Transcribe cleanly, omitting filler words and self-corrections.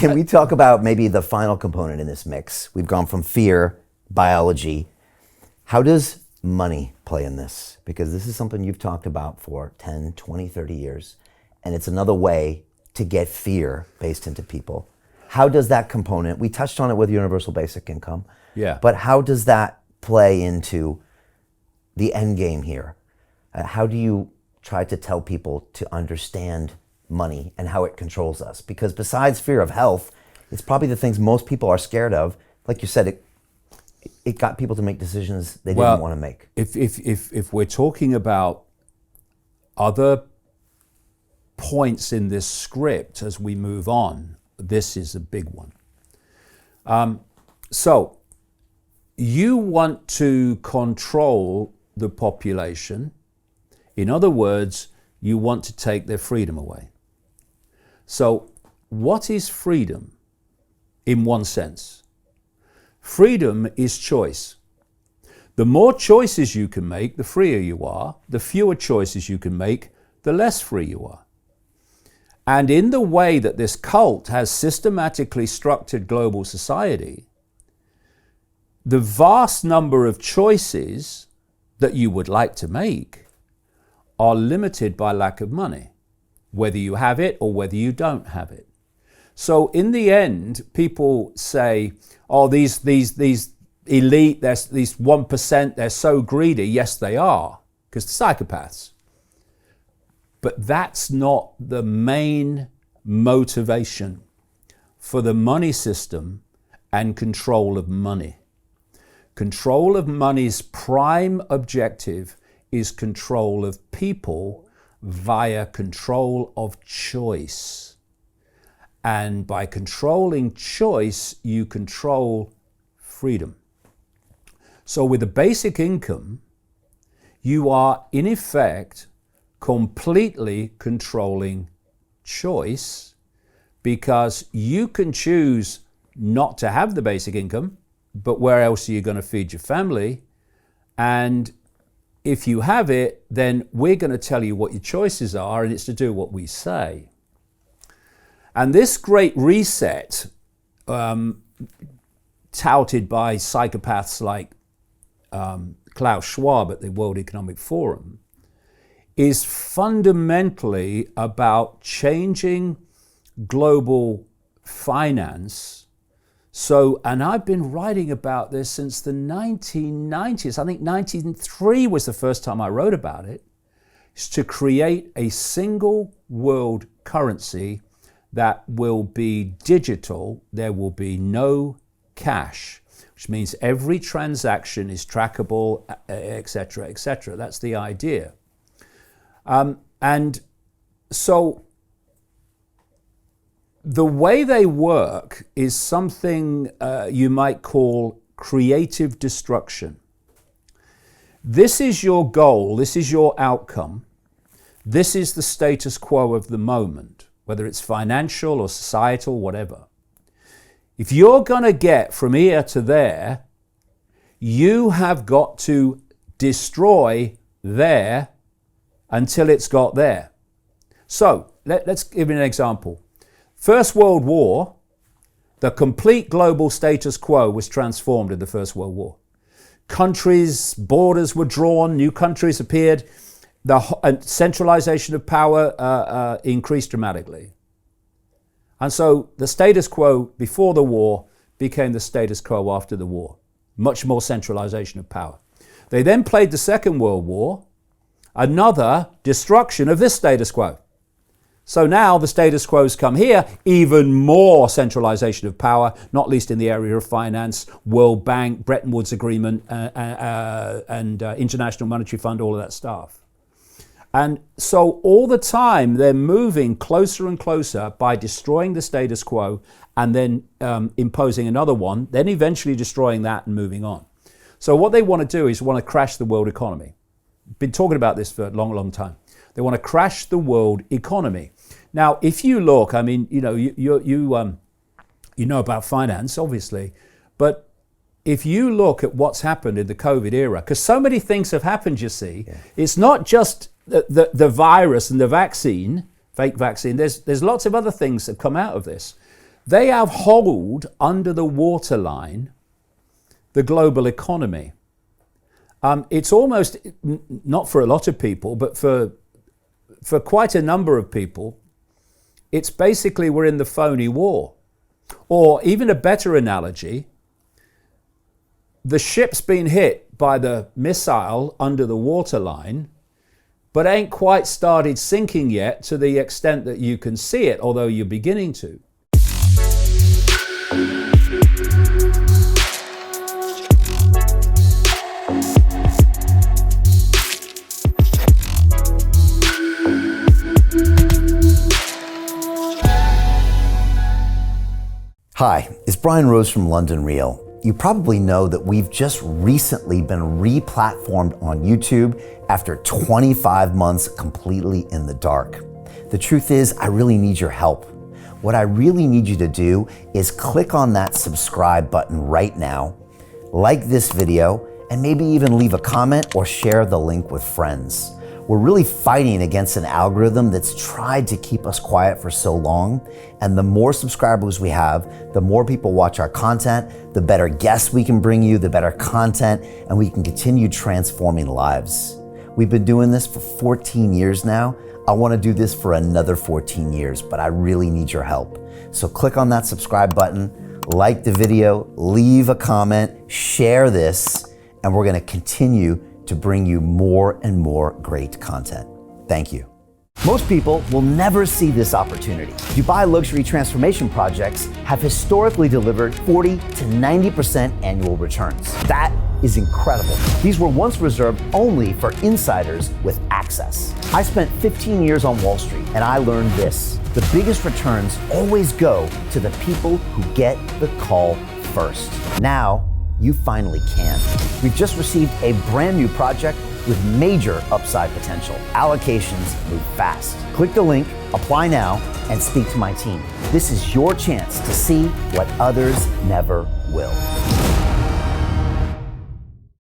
Can we talk about maybe the final component in this mix? We've gone from fear, biology. How does money play in this? Because this is something you've talked about for 10, 20, 30 years, and it's another way to get fear based into people. How does that component, we touched on it with universal basic income, but how does that play into the end game here? How do you try to tell people to understand money and how it controls us? Because besides fear of health, it's probably the things most people are scared of. Like you said, it got people to make decisions they didn't want to make. If we're talking about other points in this script as we move on, this is a big one. So you want to control the population. In other words, you want to take their freedom away. So what is freedom in one sense? Freedom is choice. The more choices you can make, the freer you are. The fewer choices you can make, the less free you are. And in the way that this cult has systematically structured global society, the vast number of choices that you would like to make are limited by lack of money, whether you have it or whether you don't have it. So in the end, people say, oh, these elite, these 1%, they're so greedy. Yes, they are, because they're psychopaths. But that's not the main motivation for the money system and control of money. Control of money's prime objective is control of people via control of choice. And by controlling choice, you control freedom. So with the basic income, you are in effect completely controlling choice, because you can choose not to have the basic income, but where else are you going to feed your family? And if you have it, then we're going to tell you what your choices are, and it's to do what we say. And this great reset, touted by psychopaths like Klaus Schwab at the World Economic Forum, is fundamentally about changing global finance. So, and I've been writing about this since the 1990s. I think 1903 was the first time I wrote about it. It's to create a single world currency that will be digital. There will be no cash, which means every transaction is trackable, etc., etc. That's the idea. And so the way they work is something you might call creative destruction. This is your goal, this is your outcome, this is the status quo of the moment, whether it's financial or societal, whatever. If you're going to get from here to there, you have got to destroy there until it's got there. So let's give you an example. First World War, the complete global status quo was transformed in the First World War. Countries, borders were drawn, new countries appeared, the centralization of power increased dramatically. And so the status quo before the war became the status quo after the war. Much more centralization of power. They then played the Second World War, another destruction of this status quo. So now the status quo's come here, even more centralization of power, not least in the area of finance, World Bank, Bretton Woods Agreement, and International Monetary Fund, all of that stuff. And so all the time they're moving closer and closer by destroying the status quo and then imposing another one, then eventually destroying that and moving on. So what they want to do is want to crash the world economy. Been talking about this for a long, long time. They want to crash the world economy. Now, if you look, I mean, you know about finance, obviously, but if you look at what's happened in the COVID era, because so many things have happened, you see, it's not just the virus and the vaccine, fake vaccine. There's lots of other things that come out of this. They have hold under the waterline the global economy. It's almost, not for a lot of people, but for quite a number of people, it's basically we're in the phony war. Or even a better analogy, the ship's been hit by the missile under the waterline, but ain't quite started sinking yet to the extent that you can see it, although you're beginning to. Hi, it's Brian Rose from London Real. You probably know that we've just recently been re-platformed on YouTube after 25 months completely in the dark. The truth is, I really need your help. What I really need you to do is click on that subscribe button right now, like this video, and maybe even leave a comment or share the link with friends. We're really fighting against an algorithm that's tried to keep us quiet for so long. And the more subscribers we have, the more people watch our content, the better guests we can bring you, the better content, and we can continue transforming lives. We've been doing this for 14 years now. I want to do this for another 14 years, but I really need your help. So click on that subscribe button, like the video, leave a comment, share this, and we're going to continue to bring you more and more great content. Thank you. Most people will never see this opportunity. Dubai luxury transformation projects have historically delivered 40 to 90% annual returns. That is incredible. These were once reserved only for insiders with access. I spent 15 years on Wall Street and I learned this: the biggest returns always go to the people who get the call first. Now, you finally can. We've just received a brand new project with major upside potential. Allocations move fast. Click the link, apply now, and speak to my team. This is your chance to see what others never will.